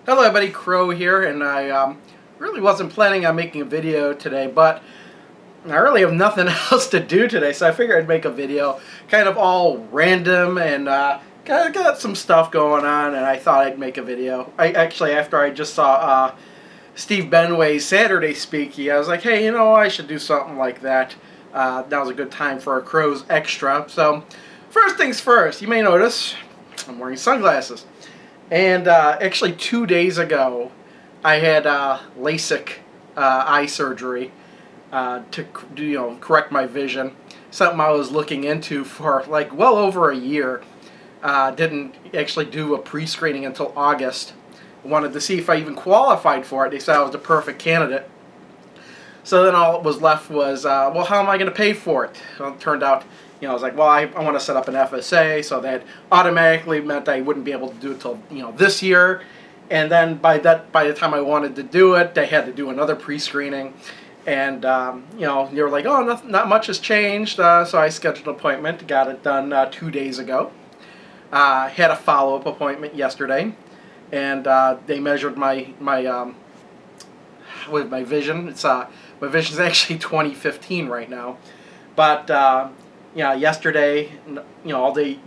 Hello everybody, Crow here, and I really wasn't planning on making a video today, but I really have nothing else to do today, so I figured I'd make a video, kind of all random, and kind of got some stuff going on, and I thought I'd make a video. After I just saw Steve Benway's Saturday Speaky, I was like, hey, I should do something like that. Now's a good time for a Crow's Extra. So, first things first, you may notice I'm wearing sunglasses. And actually 2 days ago, I had LASIK eye surgery to correct my vision. Something I was looking into for like well over a year. Didn't actually do a pre-screening until August. Wanted to see if I even qualified for it. They said I was the perfect candidate. So then all that was left was, well, how am I going to pay for it? Well, it turned out, I was like, well, I want to set up an FSA, so that automatically meant I wouldn't be able to do it till this year. And then by the time I wanted to do it, they had to do another pre-screening, and they were like, oh, not much has changed. So I scheduled an appointment, got it done 2 days ago. Had a follow-up appointment yesterday, and they measured my vision. It's my vision's actually 2015 right now, but yesterday, all day,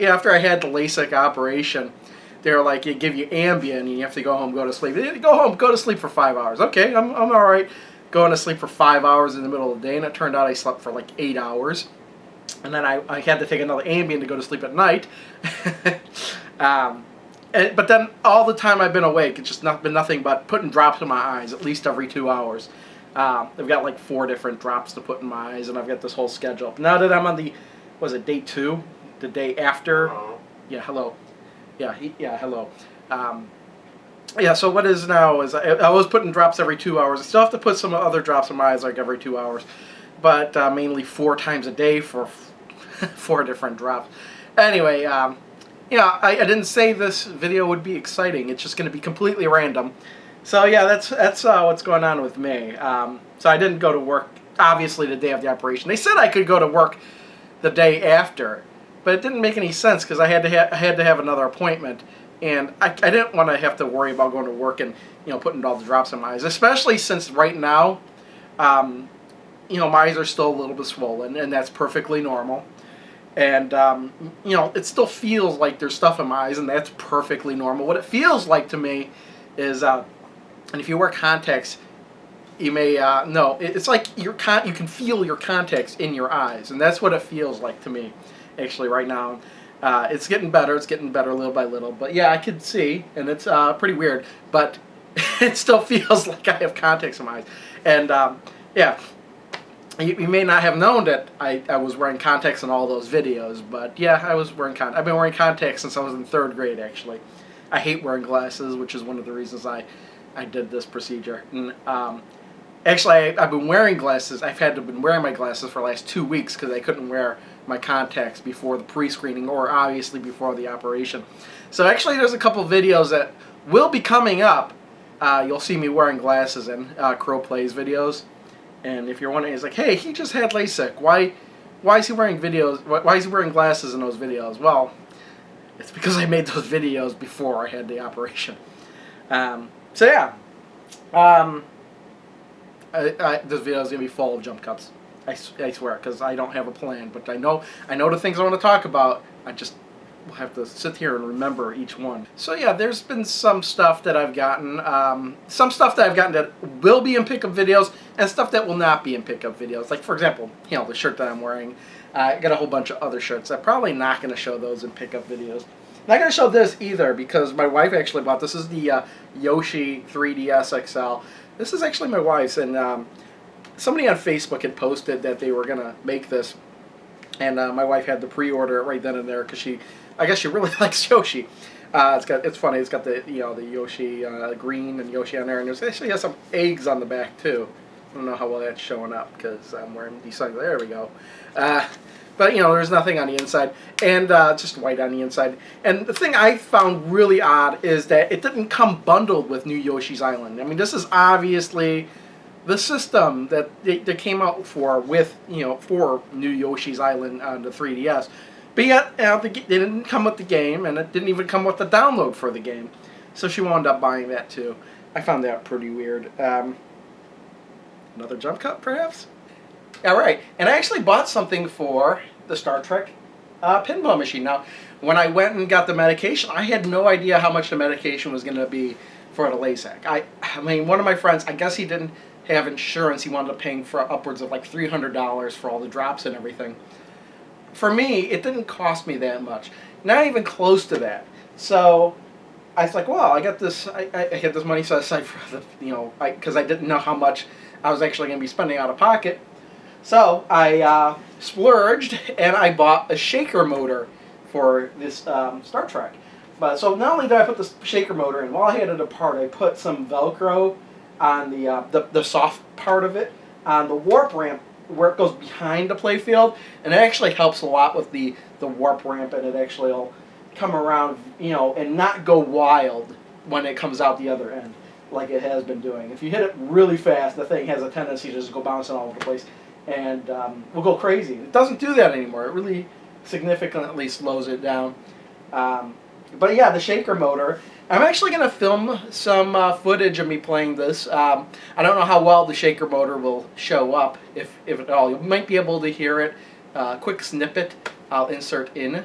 after I had the LASIK operation, they were like, you give you Ambien and you have to go home, go to sleep. Go to sleep for 5 hours. Okay, I'm all right. Going to sleep for 5 hours in the middle of the day, and it turned out I slept for like 8 hours, and then I had to take another Ambien to go to sleep at night. But then all the time I've been awake, it's just been nothing but putting drops in my eyes at least every 2 hours. I've got like 4 different drops to put in my eyes, and I've got this whole schedule. Now that I'm on day 2, the day after. Hello. Yeah, hello. Yeah, hello. So what is now is I was putting drops every 2 hours. I still have to put some other drops in my eyes like every 2 hours, but mainly 4 times a day for 4 different drops. Anyway, I didn't say this video would be exciting. It's just going to be completely random. So yeah, that's what's going on with me. So I didn't go to work, obviously, the day of the operation. They said I could go to work the day after, but it didn't make any sense because I had to have another appointment, and I didn't want to have to worry about going to work and putting all the drops in my eyes, especially since right now, my eyes are still a little bit swollen, and that's perfectly normal. And, it still feels like there's stuff in my eyes, and that's perfectly normal. What it feels like to me is, and if you wear contacts, you may know, it's like you can feel your contacts in your eyes, and that's what it feels like to me, actually, right now. It's getting better little by little, but yeah, I can see, and it's pretty weird, but it still feels like I have contacts in my eyes. And, yeah. You may not have known that I was wearing contacts in all those videos, but yeah, I was wearing contacts. I've been wearing contacts since I was in 3rd grade, actually. I hate wearing glasses, which is one of the reasons I did this procedure. And actually, I've been wearing glasses. I've been wearing my glasses for the last 2 weeks because I couldn't wear my contacts before the pre-screening or obviously before the operation. So actually, there's a couple videos that will be coming up. You'll see me wearing glasses in Crow Plays videos. And if you're wondering, it's like, hey, he just had LASIK. Why is he wearing videos? Why is he wearing glasses in those videos? Well, it's because I made those videos before I had the operation. So yeah, this video is gonna be full of jump cuts. I swear, because I don't have a plan, but I know the things I want to talk about. I just will have to sit here and remember each one. So yeah, there's been some stuff that I've gotten, that will be in pickup videos, and stuff that will not be in pickup videos. Like, for example, the shirt that I'm wearing. I got a whole bunch of other shirts. I'm probably not going to show those in pickup videos. Not going to show this either because my wife actually bought this. This is the Yoshi 3DS XL. This is actually my wife's, and somebody on Facebook had posted that they were going to make this, and my wife had to pre-order it right then and there because I guess she really likes Yoshi. It's funny. It's got the the Yoshi green and Yoshi on there, and there's actually has some eggs on the back too. I don't know how well that's showing up because I'm wearing these sunglasses. There we go. But there's nothing on the inside, and just white on the inside. And the thing I found really odd is that it didn't come bundled with New Yoshi's Island. I mean, this is obviously the system that they came out for with for New Yoshi's Island on the 3DS. But yet, they didn't come with the game, and it didn't even come with the download for the game. So she wound up buying that too. I found that pretty weird. Another jump cut, perhaps? All right, and I actually bought something for the Star Trek pinball machine. Now, when I went and got the medication, I had no idea how much the medication was going to be for the LASIK. I mean, one of my friends, I guess he didn't have insurance. He wound up paying for upwards of like $300 for all the drops and everything. For me, it didn't cost me that much. Not even close to that. So I was like, well, I got this. I had this money set aside for the, because I didn't know how much I was actually going to be spending out of pocket. So I splurged and I bought a shaker motor for this Star Trek. But so not only did I put the shaker motor in, while I had it apart, I put some Velcro on the soft part of it on the warp ramp where it goes behind the playfield, and it actually helps a lot with the warp ramp, and it actually will come around, and not go wild when it comes out the other end like it has been doing. If you hit it really fast, the thing has a tendency to just go bouncing all over the place and will go crazy. It doesn't do that anymore. It really significantly slows it down. But yeah, the shaker motor. I'm actually going to film some footage of me playing this. I don't know how well the shaker motor will show up, if at all. You might be able to hear it. Quick snippet I'll insert in.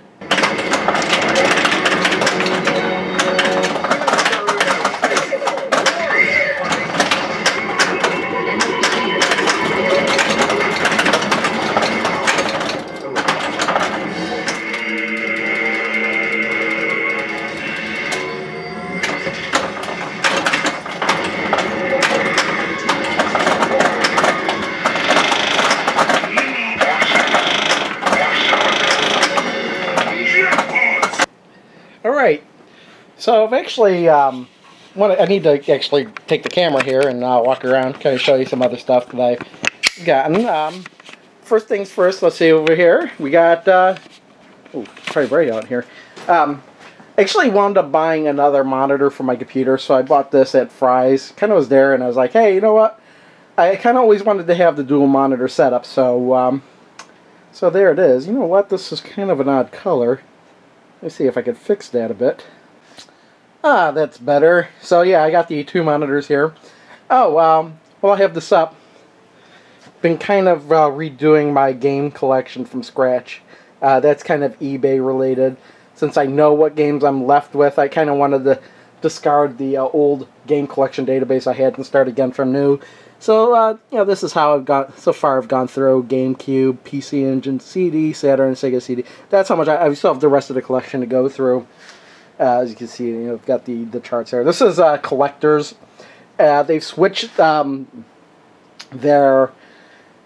Alright, so I've actually, I need to actually take the camera here and walk around, kind of show you some other stuff that I've gotten. First things first, let's see over here. We got, it's probably bright out here. Actually wound up buying another monitor for my computer, so I bought this at Fry's. Kind of was there, and I was like, hey, you know what? I kind of always wanted to have the dual monitor setup, so there it is. You know what? This is kind of an odd color. Let me see if I can fix that a bit. Ah, that's better. So yeah, I got the two monitors here. Oh, well, I have this up. Been kind of redoing my game collection from scratch. That's kind of eBay related. Since I know what games I'm left with, I kind of wanted to discard the old game collection database I had and start again from new. So, this is how I've gone, so far I've gone through GameCube, PC Engine, CD, Saturn, Sega CD. That's how much I still have the rest of the collection to go through. As you can see, I've got the charts there. This is collectors. They've switched their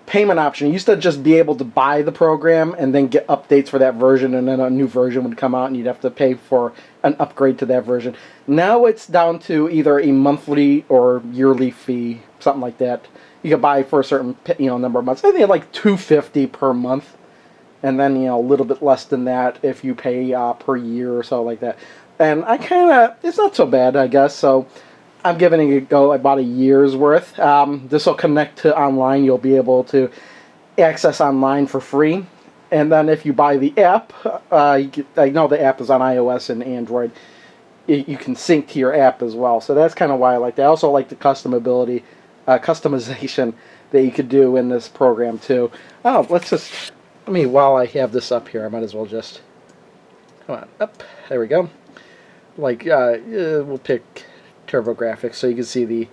payment option. You used to just be able to buy the program and then get updates for that version, and then a new version would come out and you'd have to pay for an upgrade to that version. Now it's down to either a monthly or yearly fee, something like that. You can buy for a certain number of months. I think like $250 per month, and then a little bit less than that if you pay per year or so like that. And it's not so bad, I guess. So I'm giving it a go. I bought a year's worth. This will connect to online. You'll be able to access online for free. And then if you buy the app, I know the app is on iOS and Android. You can sync to your app as well. So that's kind of why I like that. I also like the customization that you could do in this program too. Oh, while I have this up here, I might as well just, come on, up. There we go. We'll pick TurboGrafx so you can see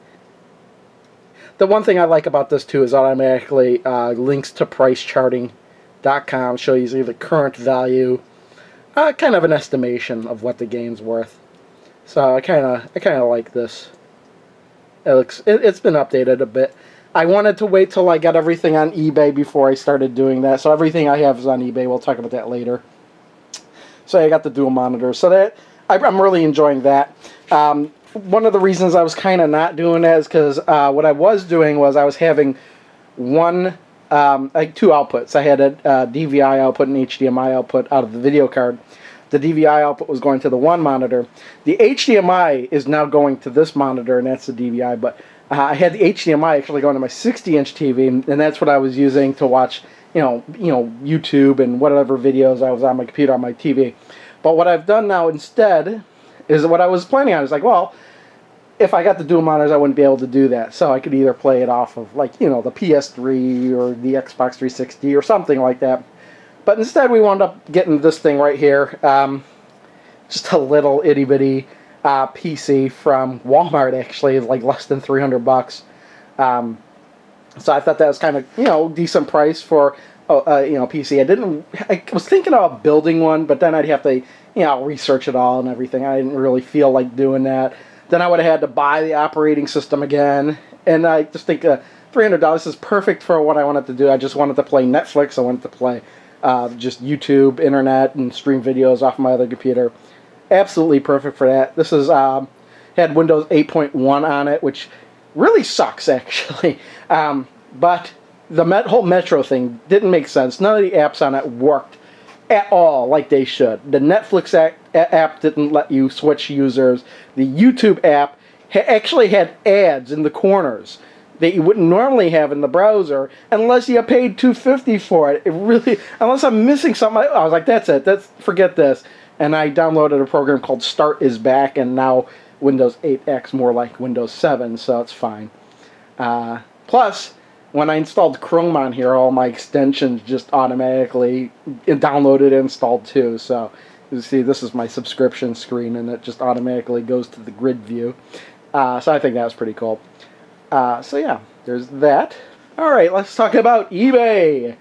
the one thing I like about this too is automatically links to pricecharting.com show you the current value, kind of an estimation of what the game's worth. So I kind of like this. It's been updated a bit. I wanted to wait till I got everything on eBay before I started doing that. So everything I have is on eBay. We'll talk about that later. So I got the dual monitor. So that I'm really enjoying that. One of the reasons I was kind of not doing that is because what I was doing was I was having two outputs. I had a DVI output and HDMI output out of the video card. The DVI output was going to the one monitor. The HDMI is now going to this monitor, and that's the DVI. But I had the HDMI actually going to my 60-inch TV, and that's what I was using to watch, YouTube and whatever videos I was on my computer on my TV. But what I've done now instead is what I was planning on. It's like, well, if I got the dual monitors, I wouldn't be able to do that. So I could either play it off of, like, you know, the PS3 or the Xbox 360 or something like that. But instead, we wound up getting this thing right here. Just a little itty-bitty PC from Walmart, actually, like less than $300. So I thought that was kind of, you know, decent price for, you know, PC. I was thinking about building one, but then I'd have to, you know, research it all and everything. I didn't really feel like doing that. Then I would have had to buy the operating system again. And I just think $300 is perfect for what I wanted to do. I just wanted to play Netflix. I wanted to play just YouTube, internet, and stream videos off my other computer. Absolutely perfect for that. This is had Windows 8.1 on it, which really sucks, actually. But the whole Metro thing didn't make sense. None of the apps on it worked at all like they should. The Netflix app didn't let you switch users. The YouTube app actually had ads in the corners that you wouldn't normally have in the browser unless you paid $2.50 for it. It really, unless I'm missing something, I was like, that's it. Forget this. And I downloaded a program called Start Is Back, and now Windows 8 acts more like Windows 7, so it's fine. Plus, when I installed Chrome on here, all my extensions just automatically downloaded and installed too. So you see, this is my subscription screen, and it just automatically goes to the grid view. So I think that was pretty cool. So yeah, there's that. All right, let's talk about eBay.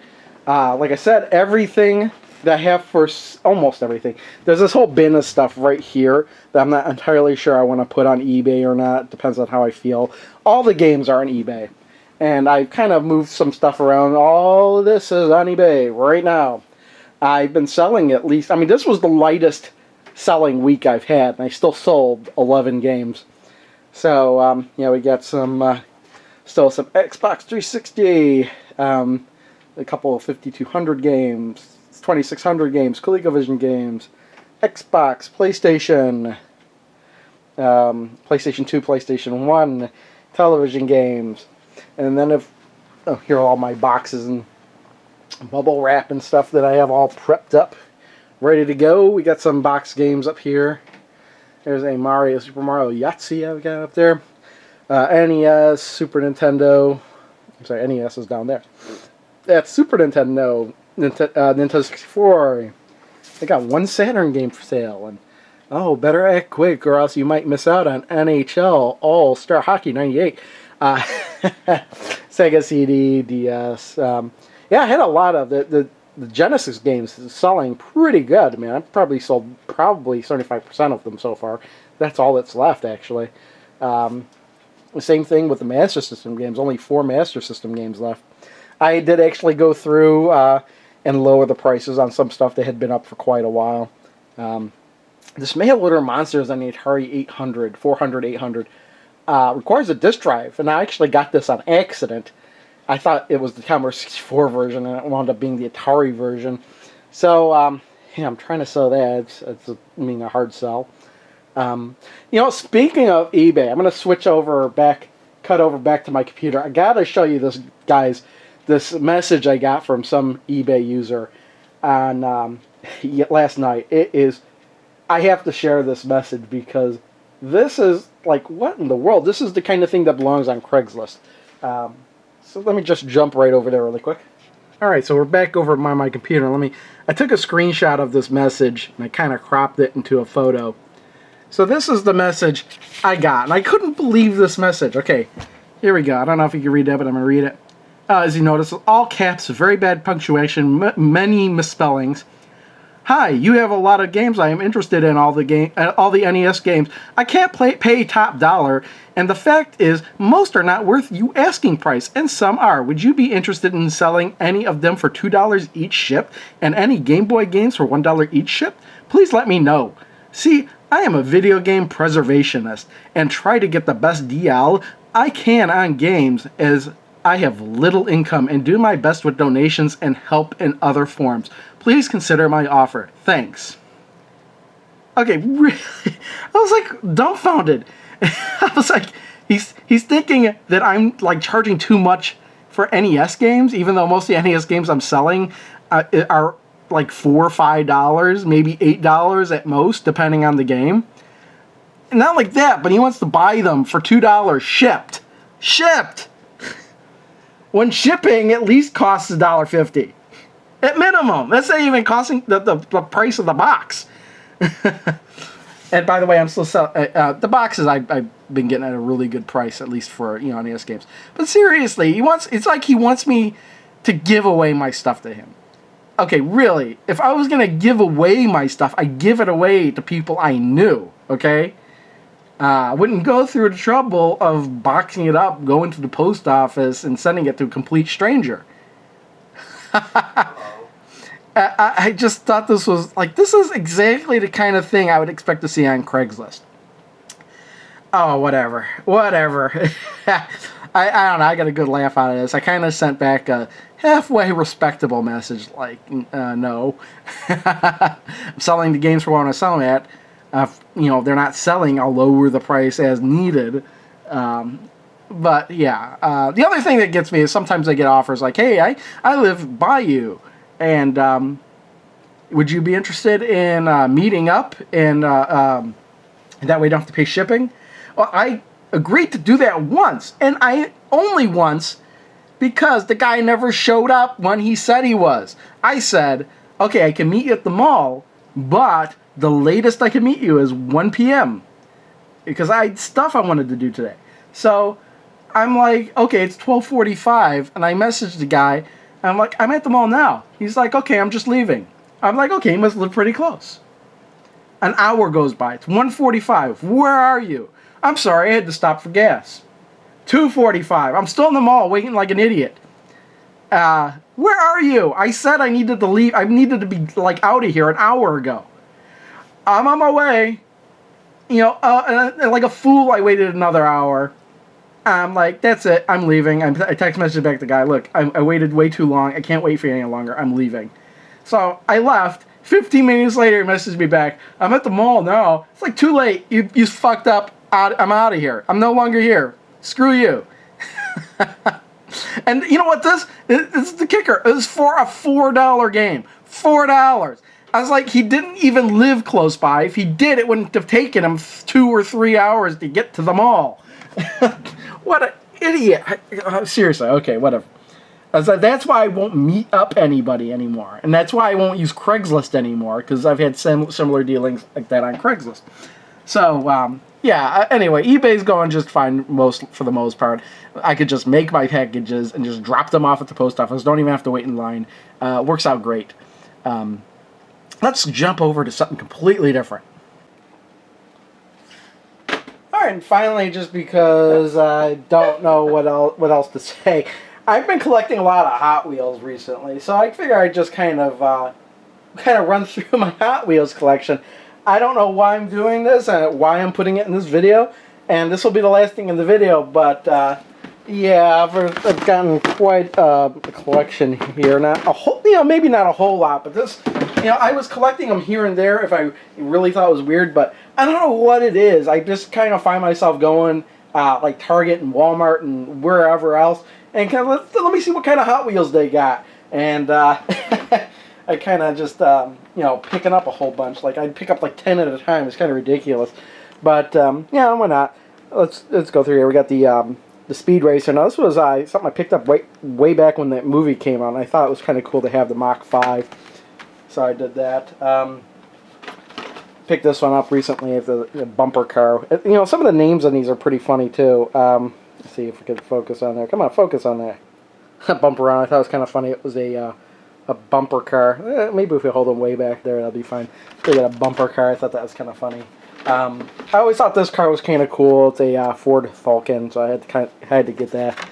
Like I said, everything that I have for almost everything. There's this whole bin of stuff right here that I'm not entirely sure I want to put on eBay or not. Depends on how I feel. All the games are on eBay. And I've kind of moved some stuff around. All of this is on eBay right now. I've been selling at least, I mean, this was the lightest selling week I've had, and I still sold 11 games. So, yeah, we got some, still some Xbox 360, a couple of 5200 games, 2600 games, ColecoVision games, Xbox, PlayStation, PlayStation 2, PlayStation 1, television games. And then here are all my boxes and bubble wrap and stuff that I have all prepped up, ready to go. We got some box games up here. There's a Super Mario Yahtzee I've got up there. NES, Super Nintendo. I'm sorry, NES is down there. That's Super Nintendo, Nintendo 64. They got one Saturn game for sale. And oh, better act quick or else you might miss out on NHL All-Star Hockey 98. Sega CD, DS. Yeah, I had a lot of the Genesis games selling pretty good. I mean, I've probably sold 75% of them so far. That's all that's left, actually. The same thing with the Master System games. Only 4 Master System games left. I did actually go through and lower the prices on some stuff that had been up for quite a while. This Mail Order Monsters on the Atari 800, 400, 800 requires a disk drive, and I actually got this on accident. I thought it was the Commodore 64 version, and it wound up being the Atari version. So, yeah, I'm trying to sell that. It's a hard sell. You know, speaking of eBay, I'm going to cut over back to my computer. I got to show you this, guys, this message I got from some eBay user on last night. I have to share this message because this is, like, what in the world? This is the kind of thing that belongs on Craigslist. So let me just jump right over there really quick. Alright, so we're back over at my computer. I took a screenshot of this message, and I kind of cropped it into a photo. So this is the message I got, and I couldn't believe this message. Okay, here we go. I don't know if you can read that, but I'm going to read it. As you notice, all caps, very bad punctuation, many misspellings. Hi, you have a lot of games I am interested in, all the NES games. I can't pay top dollar, and the fact is, most are not worth you asking price, and some are. Would you be interested in selling any of them for $2 each shipped, and any Game Boy games for $1 each shipped? Please let me know. See, I am a video game preservationist, and try to get the best deal I can on games, as I have little income and do my best with donations and help in other forms. Please consider my offer. Thanks. Okay, really? I was like dumbfounded. I was like, he's thinking that I'm like charging too much for NES games, even though most of the NES games I'm selling are like $4 or $5, maybe $8 at most, depending on the game. not like that, but he wants to buy them for $2 shipped. Shipped! When shipping at least costs $1.50. At minimum. That's not even costing the price of the box. And by the way, I'm still selling the boxes. I've been getting at a really good price, at least for NES games. But seriously, it's like he wants me to give away my stuff to him. Okay, really, if I was gonna give away my stuff, I'd give it away to people I knew. Okay, I wouldn't go through the trouble of boxing it up, going to the post office, and sending it to a complete stranger. I just thought this is exactly the kind of thing I would expect to see on Craigslist. Oh, whatever. I don't know, I got a good laugh out of this. I kind of sent back a halfway respectable message, like, no. I'm selling the games for what I sell them at. They're not selling, I'll lower the price as needed. But, yeah. The other thing that gets me is sometimes I get offers like, hey, I live by you. And would you be interested in meeting up and that way you don't have to pay shipping? Well, I agreed to do that once, and I only once because the guy never showed up when he said he was. I said, okay, I can meet you at the mall, but the latest I can meet you is 1 p.m. because I had stuff I wanted to do today. So I'm like, okay, it's 12:45, and I messaged the guy. I'm like, I'm at the mall now. He's like, okay, I'm just leaving. I'm like, okay, he must live pretty close. An hour goes by. It's 1:45. Where are you? I'm sorry, I had to stop for gas. 2:45. I'm still in the mall waiting like an idiot. Where are you? I said I needed to leave. I needed to be out of here an hour ago. I'm on my way. And like a fool, I waited another hour. I'm like, that's it. I'm leaving. I text messaged back the guy. Look, I waited way too long. I can't wait for you any longer. I'm leaving. So I left. 15 minutes later, he messaged me back. I'm at the mall now. It's like too late. You fucked up. I'm out of here. I'm no longer here. Screw you. And you know what? This is the kicker. It was for a $4 game. $4. I was like, he didn't even live close by. If he did, it wouldn't have taken him 2 or 3 hours to get to the mall. What an idiot. Seriously, okay, whatever. I was like, that's why I won't meet up anybody anymore. And that's why I won't use Craigslist anymore, because I've had similar dealings like that on Craigslist. So, yeah, anyway, eBay's going just fine for the most part. I could just make my packages and just drop them off at the post office. Don't even have to wait in line. Works out great. Let's jump over to something completely different. Alright, and finally, just because I don't know what else to say, I've been collecting a lot of Hot Wheels recently, so I figure I'd just kind of run through my Hot Wheels collection. I don't know why I'm doing this and why I'm putting it in this video, and this will be the last thing in the video, but yeah, I've gotten quite a collection here. Not a whole, maybe not a whole lot, but this, I was collecting them here and there if I really thought it was weird, but I don't know what it is. I just kind of find myself going like Target and Walmart and wherever else, and kind of let me see what kind of Hot Wheels they got, and I kind of just picking up a whole bunch. Like I'd pick up like 10 at a time. It's kind of ridiculous, but yeah, why not? Let's go through here. We got the Speed Racer. Now this was something I picked up way back when that movie came out, and I thought it was kind of cool to have the Mach 5. So I did that. Picked this one up recently, the bumper car. Some of the names on these are pretty funny too. Let's see if we can focus on there. Come on, focus on that. Bumper on. I thought it was kind of funny. It was a bumper car. Maybe if we hold them way back there, that'll be fine. They got a bumper car. I thought that was kind of funny. I always thought this car was kind of cool. It's a Ford Falcon, so I had to get that.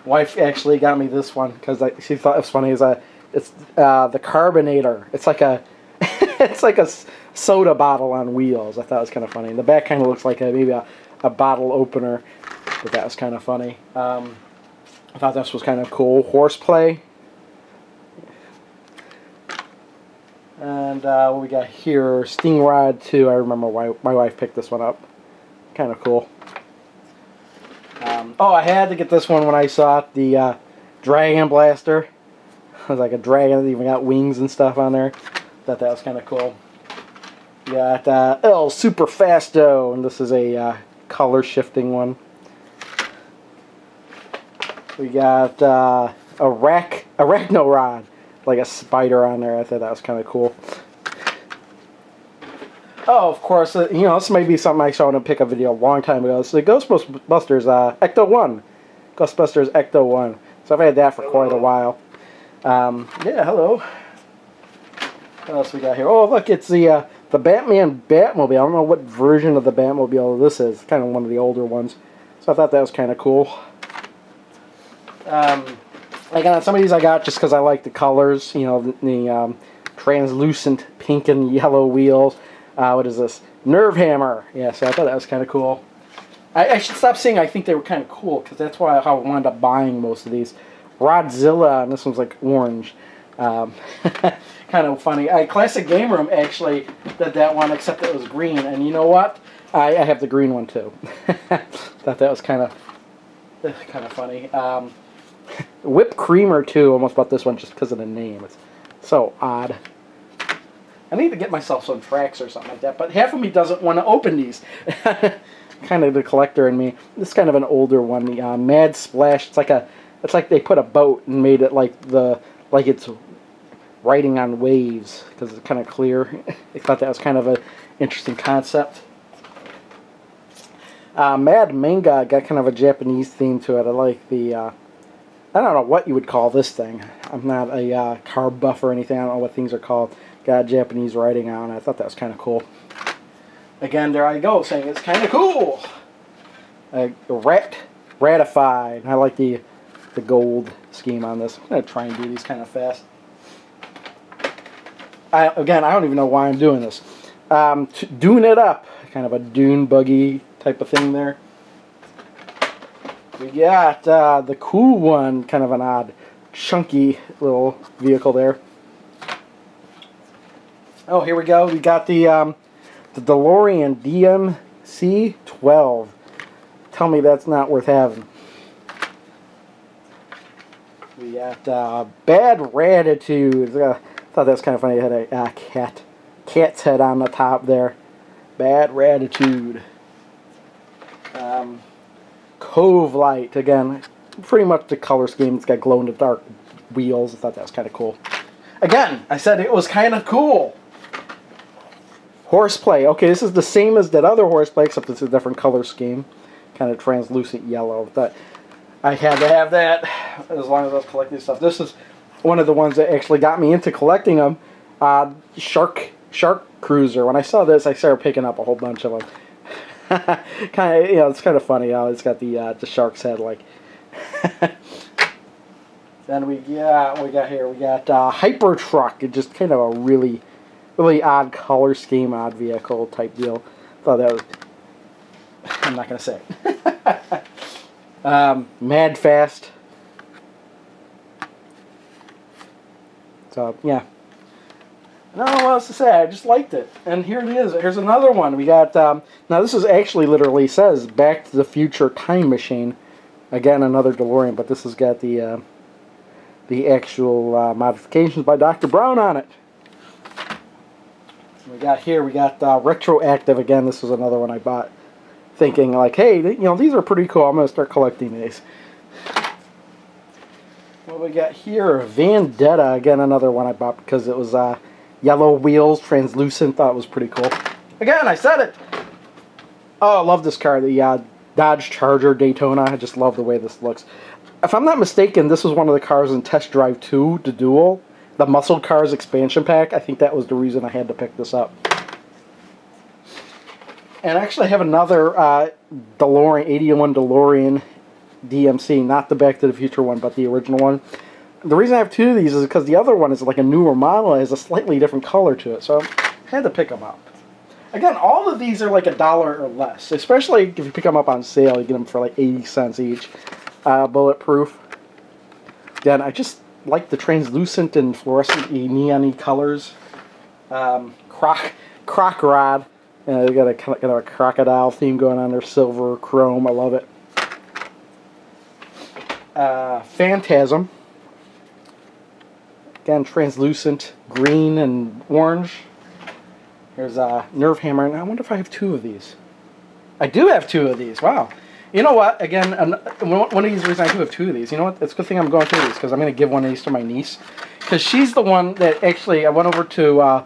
Wife actually got me this one because she thought it was funny. It's the Carbonator. It's like a it's like a soda bottle on wheels. I thought it was kind of funny. The back kind of looks like maybe a bottle opener, but that was kind of funny. I thought this was kind of cool. Horseplay. And what we got here, Stingrod 2. I remember why my wife picked this one up. Kind of cool. I had to get this one when I saw it. The Dragon Blaster. It was like a dragon that even got wings and stuff on there. Thought that was kind of cool. We got El Super Fasto, and this is a color shifting one. We got Arachno Rod, like a spider on there. I thought that was kind of cool. Oh, of course, you know, this may be something I saw in a pickup video a long time ago. It's the Ghostbusters Ecto 1. Ghostbusters Ecto 1. So I've had that for quite a while. Yeah, hello. What else we got here? Oh, look, it's the Batman Batmobile. I don't know what version of the Batmobile this is. It's kind of one of the older ones. So I thought that was kind of cool. Again, some of these I got just because I like the colors. You know, the translucent pink and yellow wheels. What is this? Nerve Hammer. Yeah, so I thought that was kind of cool. I should stop saying I think they were kind of cool, because that's why how I wound up buying most of these. Rodzilla, and this one's like orange. Kind of funny. Classic Game Room actually did that one, except it was green. And you know what? I have the green one too. Thought that was kind of funny. Whipped Creamer too. Almost bought this one just because of the name. It's so odd. I need to get myself some tracks or something like that, but half of me doesn't want to open these. Kind of the collector in me. This is kind of an older one. The Mad Splash. It's like they put a boat and made it like it's riding on waves because it's kind of clear. I thought that was kind of an interesting concept. Mad Manga got kind of a Japanese theme to it. I like the I don't know what you would call this thing. I'm not a car buff or anything. I don't know what things are called. Got Japanese writing on it. I thought that was kind of cool. Again, there I go, saying it's kind of cool. Ratified. I like the gold scheme on this. I'm going to try and do these kind of fast. Again, I don't even know why I'm doing this. Dune It Up. Kind of a dune buggy type of thing there. We got the cool one. Kind of an odd, chunky little vehicle there. Oh, here we go. We got the Delorean DMC-12. Tell me that's not worth having. We got Bad Ratitude. I thought that was kind of funny. It had a cat's head on the top there. Bad Ratitude. Cove Light. Again, pretty much the color scheme. It's got glow-in-the-dark wheels. I thought that was kind of cool. Again, I said it was kind of cool. Horseplay. Okay, this is the same as that other Horseplay, except it's a different color scheme. Kind of translucent yellow. But I had to have that as long as I was collecting stuff. This is one of the ones that actually got me into collecting them. Shark Cruiser. When I saw this, I started picking up a whole bunch of them. Kind of, you know, it's kind of funny how it's got the shark's head, like. Then we got here. We got Hyper Truck. It's just kind of a really odd color scheme, odd vehicle type deal. Thought that was. I'm not gonna say it. Mad Fast. So yeah. I don't know what else to say. I just liked it, and here it is. Here's another one. We got now. This is actually literally says Back to the Future Time Machine. Again, another DeLorean, but this has got the actual modifications by Dr. Brown on it. We got Retroactive. Again, this was another one I bought, thinking like, hey, you know, these are pretty cool. I'm gonna start collecting these. What we got here? Vendetta. Again, another one I bought because it was yellow wheels, translucent. Thought it was pretty cool. Again, I said it. Oh, I love this car. The Dodge Charger Daytona. I just love the way this looks. If I'm not mistaken, this was one of the cars in Test Drive 2, the Duel. The Muscle Cars expansion pack. I think that was the reason I had to pick this up. And I actually have another DeLorean, 81 DeLorean DMC. Not the Back to the Future one, but the original one. The reason I have two of these is because the other one is like a newer model. It has a slightly different color to it. So I had to pick them up. Again, all of these are like $1 or less. Especially if you pick them up on sale. You get them for like 80 cents each. Bulletproof. Again, I just like the translucent and fluorescent neon-y colors. Croc Rod. They got a kind of a crocodile theme going on there. Silver, chrome. I love it. Phantasm. Again, translucent green and orange. There's a Nerve Hammer, and I wonder if I have 2 of these. I do have 2 of these. Wow. You know what? Again, one of these reasons I do have 2 of these. You know what? It's a good thing I'm going through these because I'm going to give one of these to my niece. Because she's the one that actually, I went over to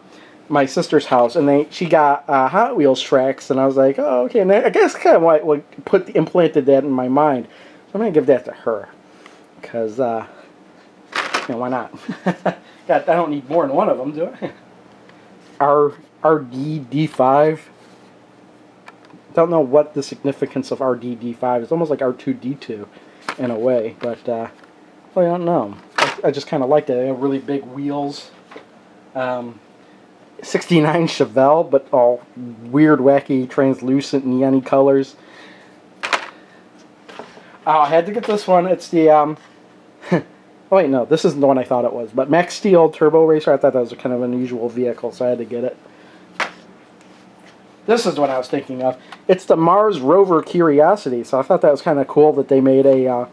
my sister's house, and she got Hot Wheels tracks, and I was like, oh, okay. And I guess kind of what implanted that in my mind. So I'm going to give that to her. Because, why not? God, I don't need more than one of them, do I? RDD5. Don't know what the significance of RDD5 is. It's almost like R2D2 in a way, but I don't know. I just kind of liked it. They have really big wheels. 69 Chevelle, but all weird, wacky, translucent, neon colors. Oh, I had to get this one. It's the oh wait, no, this isn't the one I thought it was. But Max Steel Turbo Racer. I thought that was a kind of unusual vehicle, so I had to get it. This is what I was thinking of. It's the Mars Rover Curiosity. So I thought that was kind of cool that they made a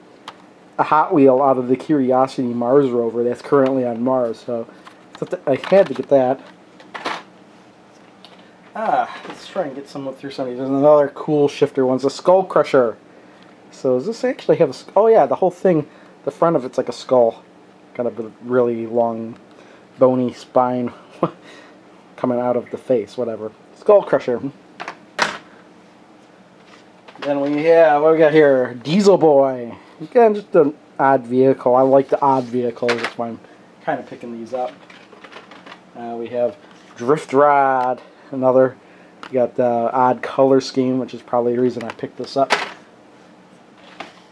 Hot Wheel out of the Curiosity Mars Rover that's currently on Mars. So I had to get that. Let's try and get through some of these. There's another cool shifter one. It's a Skull Crusher. So does this actually have a... Oh yeah, the whole thing, the front of it's like a skull. Got a really long, bony spine coming out of the face, whatever. Skull Crusher. Then we have, what we got here? Dieselboy. Again, just an odd vehicle. I like the odd vehicles. That's why I'm kind of picking these up. We have Drift Rod. Another. We got the odd color scheme, which is probably the reason I picked this up.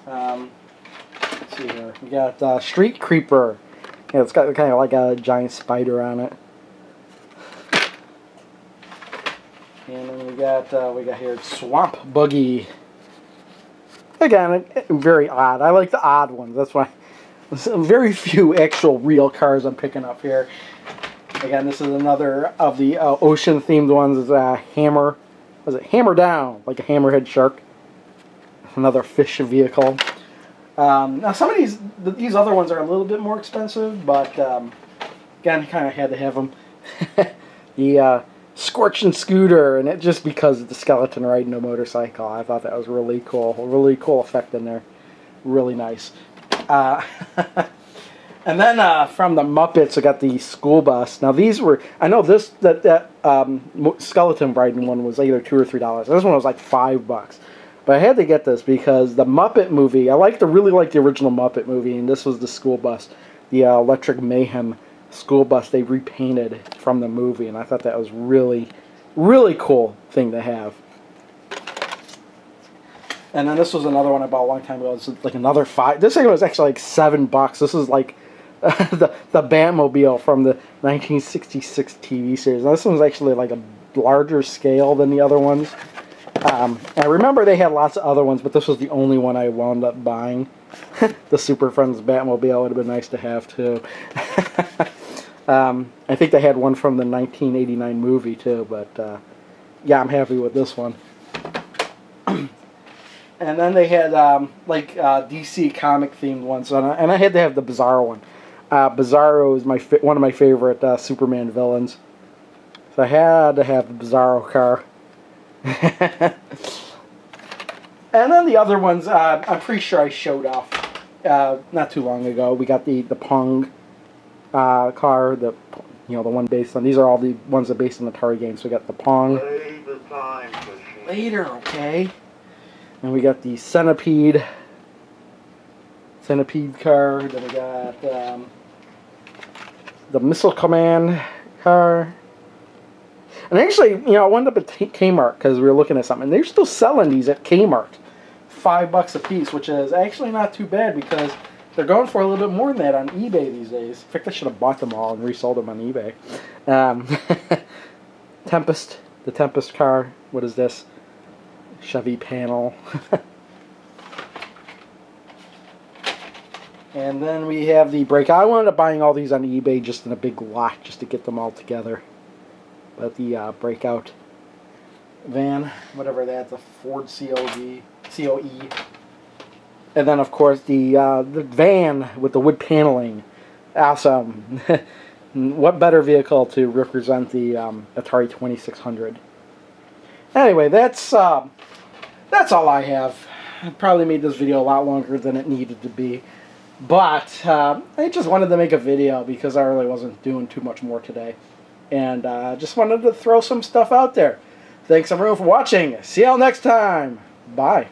Let's see here. We got Street Creeper. Yeah, it's got kind of like a giant spider on it. And then we got here Swamp Buggy. Again, very odd. I like the odd ones. That's why there's very few actual real cars I'm picking up here. Again, this is another of the ocean-themed ones. It's a Hammer. Was it Hammer Down? Like a hammerhead shark. Another fish vehicle. Now some of these other ones are a little bit more expensive, but again, kind of had to have them. The Scorching Scooter, and it just because of the skeleton riding a motorcycle. I thought that was really cool. A really cool effect in there. Really nice. And then from the Muppets, I got the school bus. Now these were, I know that skeleton riding one was either $2 or $3. This one was like $5. But I had to get this because the Muppet movie, I really liked the original Muppet movie, and this was the school bus, the Electric Mayhem school bus they repainted from the movie, and I thought that was really, really cool thing to have. And then this was another one I bought a long time ago. It's like another $5. This thing was actually like $7. This is like the Batmobile from the 1966 TV series. Now, this one's actually like a larger scale than the other ones. I remember they had lots of other ones, but this was the only one I wound up buying. The Super Friends Batmobile would have been nice to have too. I think they had one from the 1989 movie too, but yeah, I'm happy with this one. And then they had DC comic themed ones, and I had to have the Bizarro one. Bizarro is one of my favorite Superman villains, so I had to have the Bizarro car. And then the other ones, I'm pretty sure I showed off not too long ago. We got the Pong car, the one based on. These are all the ones that are based on the Atari games. So we got the Pong. Later, okay. And we got the Centipede car. Then we got the Missile Command car. And actually, I wound up at Kmart because we were looking at something. And they're still selling these at Kmart. $5 a piece, which is actually not too bad because they're going for a little bit more than that on eBay these days. In fact, I should have bought them all and resold them on eBay. The Tempest car. What is this? Chevy panel. And then we have the Breakout. I wound up buying all these on eBay just in a big lot just to get them all together. But the Breakout van, whatever that's, a Ford COE. And then, of course, the van with the wood paneling. Awesome. What better vehicle to represent the Atari 2600? Anyway, that's all I have. I probably made this video a lot longer than it needed to be. But I just wanted to make a video because I really wasn't doing too much more today. And just wanted to throw some stuff out there. Thanks everyone for watching. See y'all next time. Bye.